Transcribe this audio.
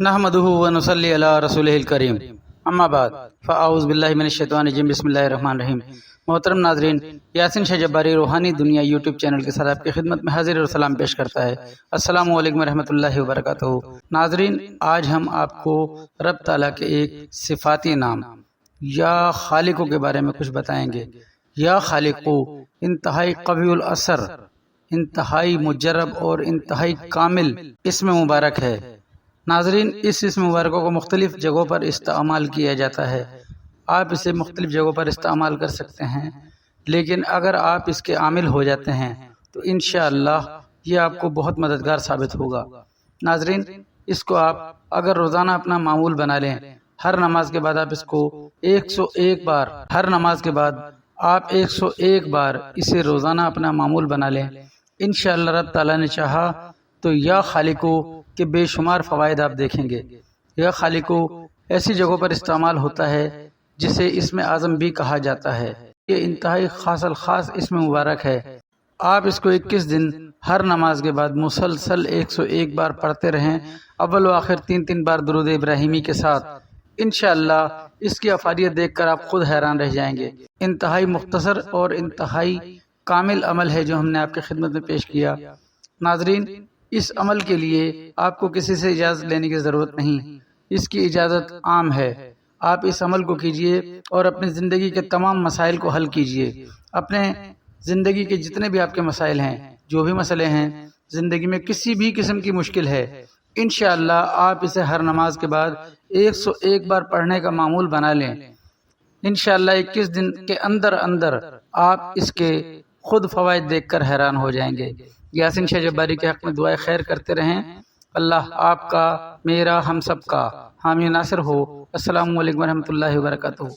नहमदुहु व नुसल्ली अला रसूलिहिल करीम अम्मा बाद फ़अऊज़ु बिल्लाहि मिनश शैतानिर रजीम बिस्मिल्लाहिर रहमानिर रहीम। मोहतरम नाज़रीन, यासीन शाह जब्बारी रूहानी दुनिया यूट्यूब चैनल के साथ आपकी खिदमत में हाजिर और सलाम पेश करता है। अस्सलामु अलैकुम व रहमतुल्लाहि व बरकातुहू। नाज़रीन, आज हम आपको रब ताला के एक सिफाती नाम या खालिक़ो के बारे में कुछ बताएंगे। या खालिक़ो इंतहाई क़वियुल असर, इंतहाई मुजर्रब और इंतहाई कामिल इसम मुबारक है। नाजरीन, इस इसम मुबारक को मुख्तलिफ जगहों पर इस्तेमाल किया जाता है। आप इसे मुख्तलिफ जगहों पर इस्तेमाल कर सकते हैं, लेकिन अगर आप इसके आमिल हो जाते हैं तो इंशाअल्लाह ये आपको बहुत मददगार साबित होगा। नाजरीन, इसको आप अगर रोज़ाना अपना मामूल बना लें, हर नमाज के बाद आप इसको 101 बार, हर नमाज के बाद आप 101 बार इसे रोज़ाना अपना मामूल बना लें, इंशाअल्लाह रब ताला ने चाहा तो या खालिको के बेशुमार फ़वाइद आप देखेंगे। या खालिको ऐसी जगहों पर इस्तेमाल होता है जिसे इसमें आज़म भी कहा जाता है। ये इंतहाई ख़ास इसमें मुबारक है। आप इसको 21 दिन हर नमाज के बाद मुसलसल 101 बार पढ़ते रहें, अव्वल व आखिर 3 बार दुरूद इब्राहिमी के साथ। इंशाअल्लाह इसकी अफादियत देखकर आप खुद हैरान रह जाएंगे। इंतहाई मुख्तसर और इंतहाई कामिल अमल है जो हमने आपकी खिदमत में पेश किया। नाजरीन, इस अमल के लिए आपको किसी से इजाज़त लेने की ज़रूरत नहीं, इसकी इजाज़त आम है। आप इस अमल को कीजिए और अपनी ज़िंदगी के तमाम मसाइल को हल कीजिए। अपने ज़िंदगी के जितने भी आपके मसाइल हैं, जो भी मसले हैं, ज़िंदगी में किसी भी किस्म की मुश्किल है, इंशाअल्लाह आप इसे हर नमाज के बाद 101 बार पढ़ने का मामूल बना लें। इंशाअल्लाह 21 दिन के अंदर अंदर आप इसके खुद फ़वाइद देखकर हैरान हो जाएंगे। यासीन शाह जब्बारी के हक़ में दुआए खैर करते रहें। अल्लाह आपका, मेरा, हम सब का हामी नासिर हो। अस्सलामु अलैकुम व रहमतुल्लाहि व बरकातुहू।